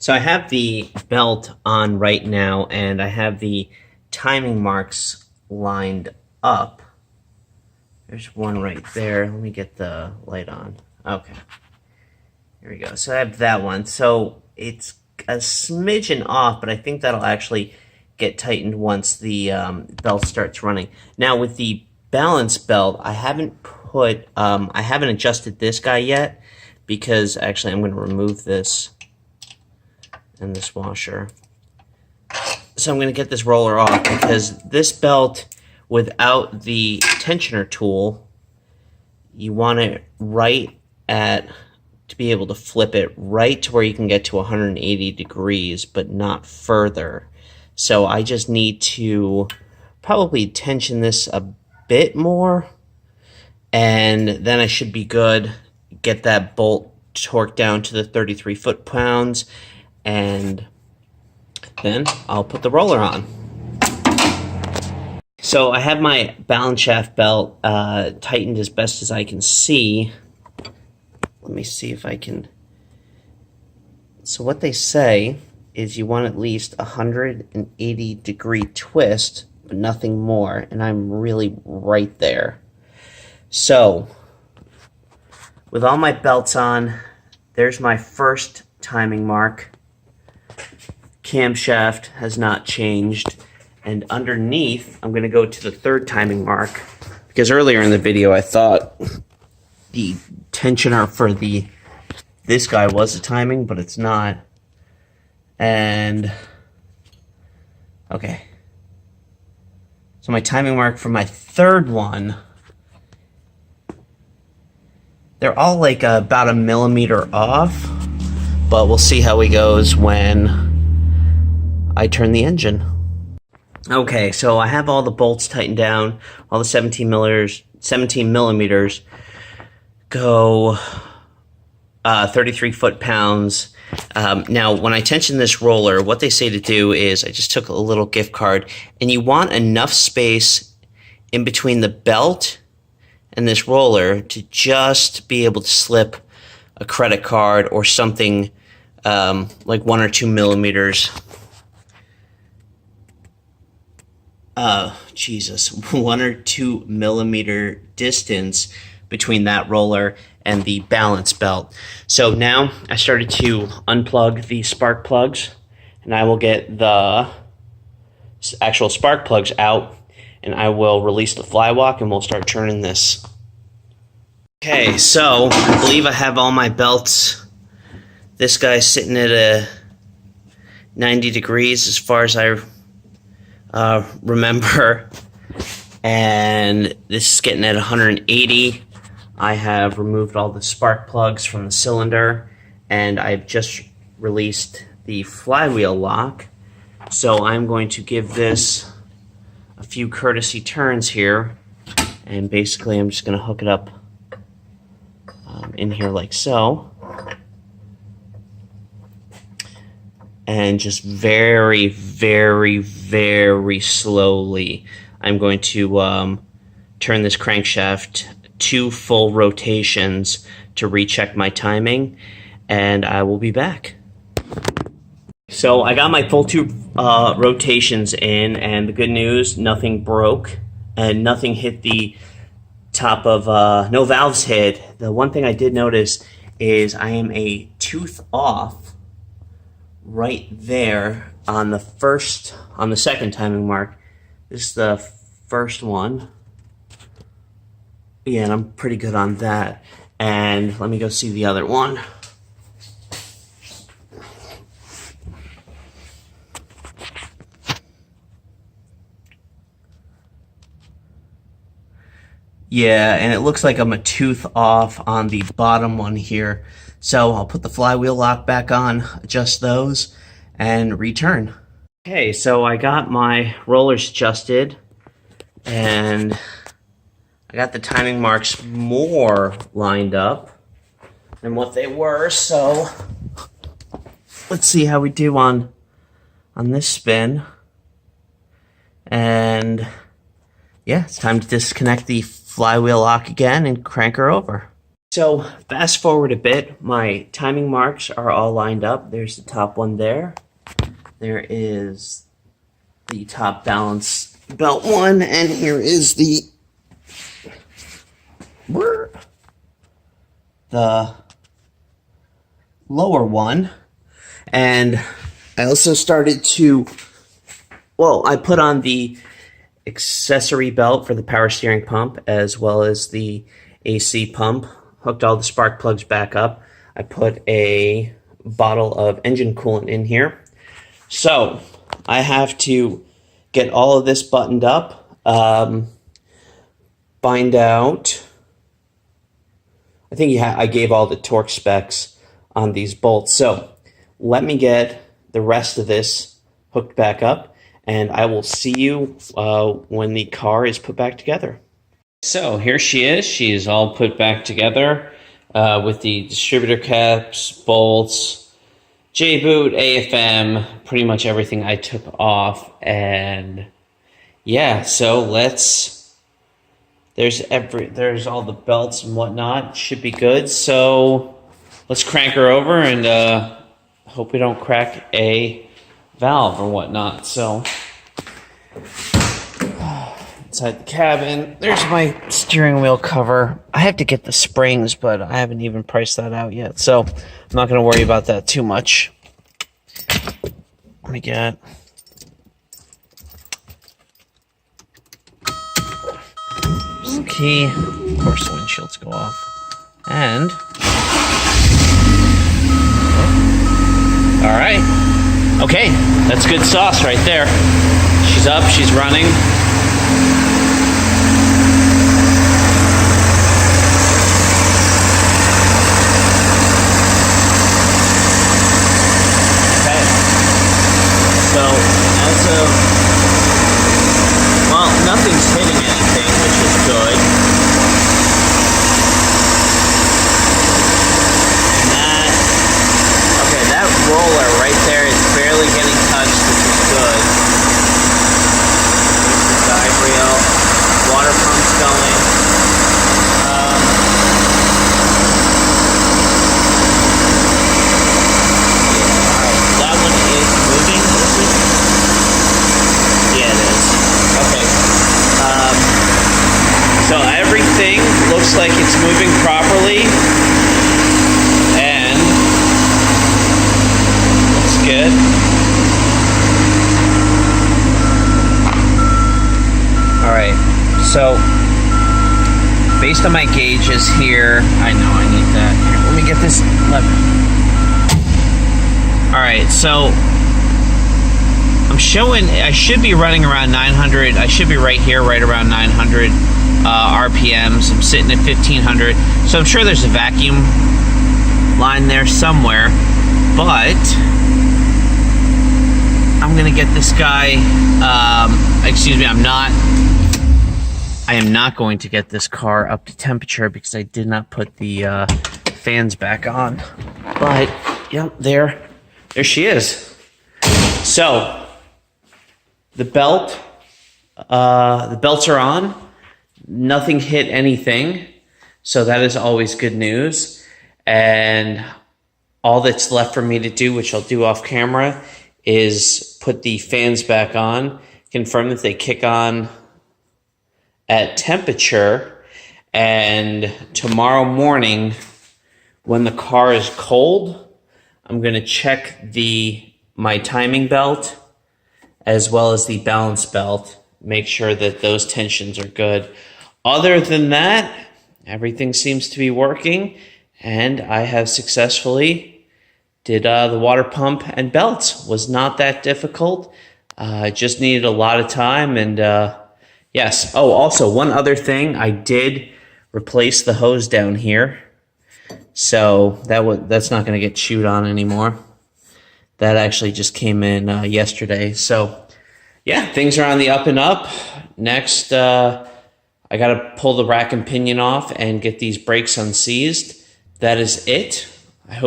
So I have the belt on right now, and I have the timing marks lined up. There's one right there. Let me get the light on. Okay. Here we go. So I have that one. So it's a smidgen off, but I think that'll actually get tightened once the belt starts running. Now with the balance belt, I haven't adjusted this guy yet, because actually I'm going to remove this and this washer. So I'm going to get this roller off, because this belt without the tensioner tool, you want it right at, to be able to flip it right to where you can get to 180 degrees, but not further. So I just need to probably tension this a bit more, and then I should be good. Get that bolt torqued down to the 33 foot-pounds, and then I'll put the roller on. So I have my balance shaft belt tightened as best as I can see. Let me see if I can. So what they say is you want at least 180 degree twist, but nothing more, and I'm really right there. So with all my belts on, there's my first timing mark. Camshaft has not changed, and underneath I'm going to go to the third timing mark, because earlier in the video I thought the tensioner for this guy was the timing, but it's not. And okay, so my timing mark for my third one, they're all like about a millimeter off, but we'll see how he goes when I turn the engine. Okay, so I have all the bolts tightened down, all the 17 millimeters go 33 foot-pounds. Now, when I tension this roller, what they say to do is, I just took a little gift card, and you want enough space in between the belt and this roller to just be able to slip a credit card or something like 1 or 2 millimeters. 1 or 2 millimeter distance between that roller and the balance belt. So now I started to unplug the spark plugs, and I will get the actual spark plugs out, and I will release the flywalk, and we'll start turning this. Okay, so I believe I have all my belts. This guy's sitting at a 90 degrees as far as I remember, and this is getting at 180. I have removed all the spark plugs from the cylinder, and I've just released the flywheel lock. So I'm going to give this a few courtesy turns here, and basically I'm just going to hook it up in here like so, and just very, very, very slowly I'm going to turn this crankshaft 2 full rotations to recheck my timing, and I will be back. So I got my full 2 rotations in, and the good news, nothing broke and nothing hit the top of, no valves hit. The one thing I did notice is I am a tooth off right there on the second timing mark. This is the first one. Yeah, and I'm pretty good on that. And let me go see the other one. Yeah, and it looks like I'm a tooth off on the bottom one here. So I'll put the flywheel lock back on, adjust those, and return. Okay, so I got my rollers adjusted, and I got the timing marks more lined up than what they were, so let's see how we do on this spin. And yeah, it's time to disconnect the flywheel lock again and crank her over. So fast forward a bit, my timing marks are all lined up. There's the top one there. There is the top balance belt one, and here is the lower one. And I also started to, well, I put on the accessory belt for the power steering pump as well as the AC pump, hooked all the spark plugs back up. I put a bottle of engine coolant in here. So I have to get all of this buttoned up, bind out. I think I gave all the torque specs on these bolts. So let me get the rest of this hooked back up, and I will see you when the car is put back together. So here she is. She is all put back together with the distributor caps, bolts, J-boot, AFM, pretty much everything I took off. And yeah, so there's all the belts and whatnot. Should be good. So let's crank her over and hope we don't crack a valve or whatnot. So inside the cabin, there's my steering wheel cover. I have to get the springs, but I haven't even priced that out yet, so I'm not going to worry about that too much. Let me get the key. Of course, the windshields go off. And all right. Okay, that's good sauce right there. She's up, she's running. Okay. So, as of, well, nothing's hitting anything, which is good. And that roller right there is barely getting touched, which is good. There's the guide rail. Water pump's going. That one is moving. Yeah, it is. Okay. So everything looks like it's moving properly. And looks good. Alright, so based on my gauges here, I know I need that. Here, let me get this lever. Alright, so I'm showing, I should be running around 900, I should be right here, right around 900 RPMs. I'm sitting at 1500, so I'm sure there's a vacuum line there somewhere, but I'm gonna get this guy, excuse me, I am not going to get this car up to temperature because I did not put the fans back on. But, yep, there she is. So, the belts are on. Nothing hit anything. So that is always good news. And all that's left for me to do, which I'll do off camera, is put the fans back on, confirm that they kick on at temperature, and tomorrow morning when the car is cold, I'm going to check my timing belt as well as the balance belt, make sure that those tensions are good. Other than that, everything seems to be working, and I have successfully did the water pump and belts. Was not that difficult. Just needed a lot of time. And yes. Oh, also one other thing, I did replace the hose down here, so that's not going to get chewed on anymore. That actually just came in yesterday. So yeah, things are on the up and up. Next, I got to pull the rack and pinion off and get these brakes unseized. That is it.